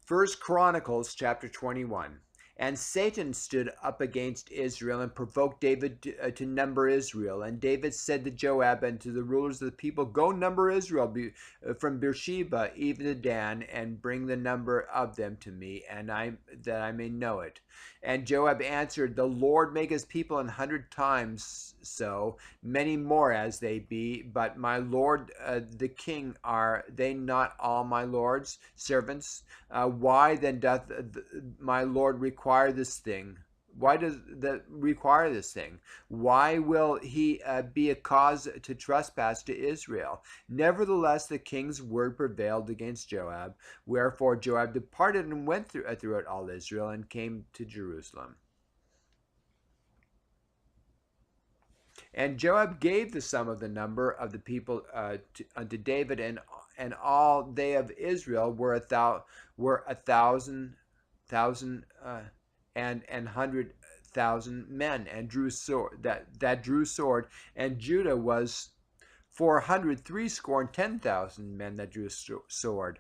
First Chronicles chapter 21. And Satan stood up against Israel and provoked David to number Israel. And David said to Joab and to the rulers of the people, "Go number Israel from Beersheba even to Dan, and bring the number of them to me, and that I may know it." And Joab answered, "The Lord make his people 100 times so, many more as they be. But my lord the king, are they not all my lord's servants? Why then doth my Lord require this thing? Why does that require this thing? Why will he be a cause to trespass to Israel?" Nevertheless, the king's word prevailed against Joab. Wherefore Joab departed and went throughout all Israel and came to Jerusalem. And Joab gave the sum of the number of the people unto David, and all they of Israel were a thousand and 100,000 men, and drew sword that drew sword, and Judah was 400 threescore and 10,000 men that drew sword.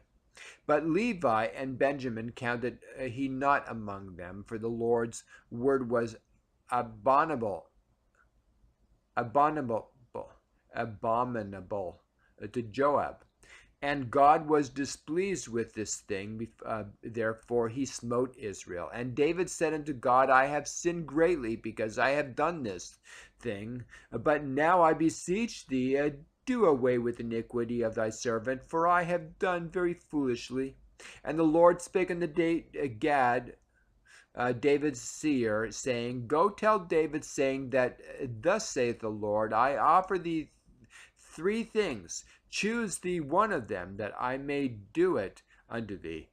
But Levi and Benjamin counted he not among them, for the Lord's word was abominable abominable, abominable to Joab. And God was displeased with this thing, therefore he smote Israel. And David said unto God, "I have sinned greatly, because I have done this thing. But now I beseech thee, do away with iniquity of thy servant, for I have done very foolishly." And the Lord spake unto Gad, David's seer, saying, "Go tell David, saying that thus saith the Lord, I offer thee 3 things. Choose thee one of them, that I may do it unto thee."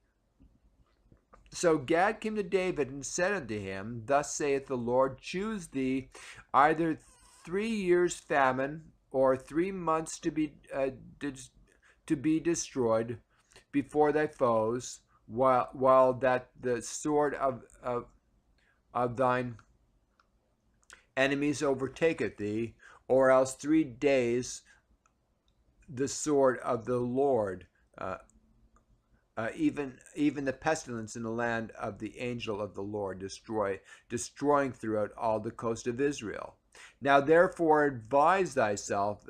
So Gad came to David and said unto him, "Thus saith the Lord, choose thee either 3 years' famine, or 3 months to be destroyed before thy foes, while that the sword of thine enemies overtaketh thee, or else 3 days the sword of the Lord, even the pestilence in the land of the angel of the Lord, destroying throughout all the coast of Israel. Now therefore advise thyself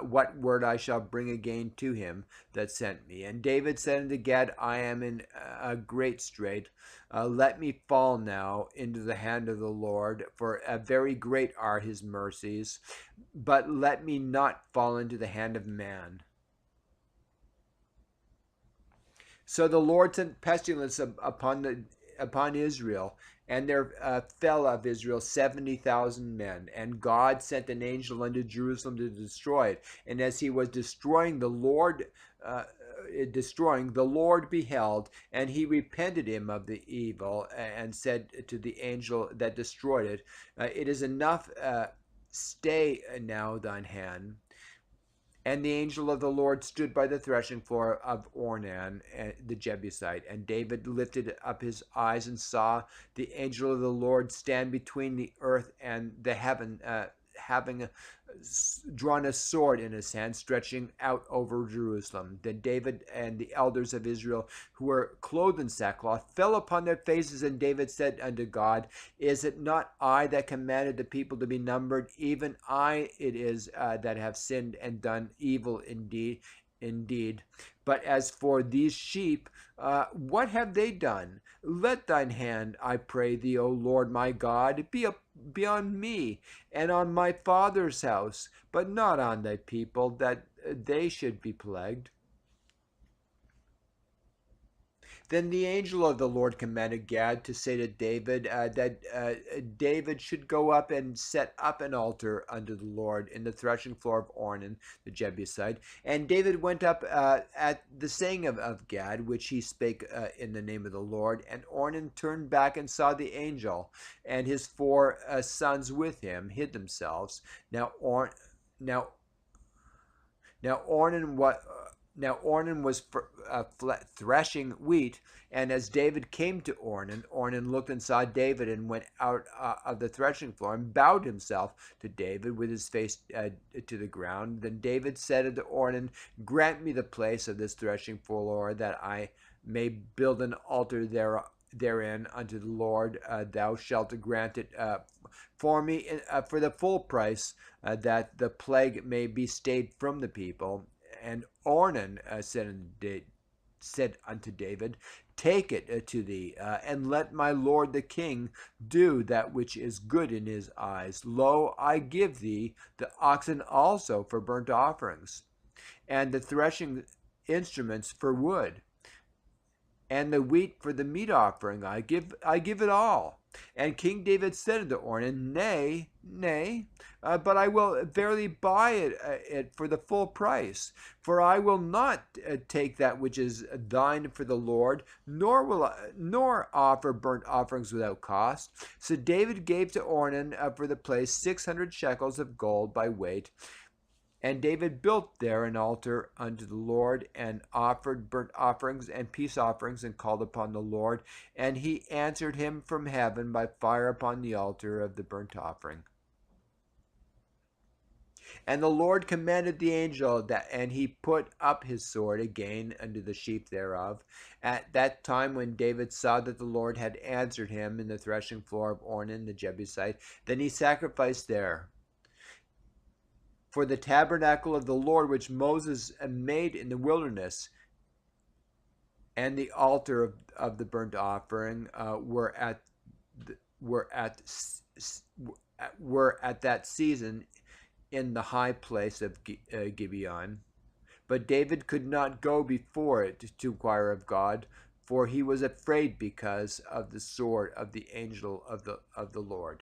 what word I shall bring again to him that sent me." And David said unto Gad, "I am in a great strait. Let me fall now into the hand of the Lord, for very great are his mercies. But let me not fall into the hand of man." So the Lord sent pestilence upon Israel, and there fell of Israel 70,000 men. And God sent an angel unto Jerusalem to destroy it. And as he was destroying, the Lord beheld, and he repented him of the evil, and said to the angel that destroyed it, "It is enough. Stay now thine hand." And the angel of the Lord stood by the threshing floor of Ornan the Jebusite. And David lifted up his eyes and saw the angel of the Lord stand between the earth and the heaven, having drawn a sword in his hand, stretching out over Jerusalem. Then David and the elders of Israel, who were clothed in sackcloth, fell upon their faces. And David said unto God, "Is it not I that commanded the people to be numbered? Even I it is that have sinned and done evil indeed. But as for these sheep, what have they done? Let thine hand, I pray thee, O Lord my God, be on me and on my father's house, but not on thy people, that they should be plagued." Then the angel of the Lord commanded Gad to say to David that David should go up and set up an altar unto the Lord in the threshing floor of Ornan the Jebusite. And David went up at the saying of Gad, which he spake in the name of the Lord. And Ornan turned back and saw the angel, and his 4 sons with him hid themselves. Now Ornan was threshing wheat, and as David came to Ornan looked and saw David, and went out of the threshing floor, and bowed himself to David with his face to the ground. Then David said unto Ornan, "Grant me the place of this threshing floor, that I may build an altar therein unto the Lord. Thou shalt grant it for me for the full price, that the plague may be stayed from the people. And Ornan said unto David, Take it to thee, and let my lord the king do that which is good in his eyes. Lo, I give thee the oxen also for burnt offerings, and the threshing instruments for wood, and the wheat for the meat offering. I give it all. And King David said unto Ornan, Nay, nay, but I will verily buy it for the full price. For I will not take that which is thine for the Lord, nor offer burnt offerings without cost. So David gave to Ornan for the place 600 shekels of gold by weight. And David built there an altar unto the Lord, and offered burnt offerings and peace offerings, and called upon the Lord. And he answered him from heaven by fire upon the altar of the burnt offering. And the Lord commanded the angel that, and he put up his sword again unto the sheath thereof. At that time, when David saw that the Lord had answered him in the threshing floor of Ornan the Jebusite, then he sacrificed there. For the tabernacle of the Lord which Moses made in the wilderness, and the altar of the burnt offering were at were at that season in the high place of Gibeon. But David could not go before it to inquire of God, for he was afraid because of the sword of the angel of the Lord.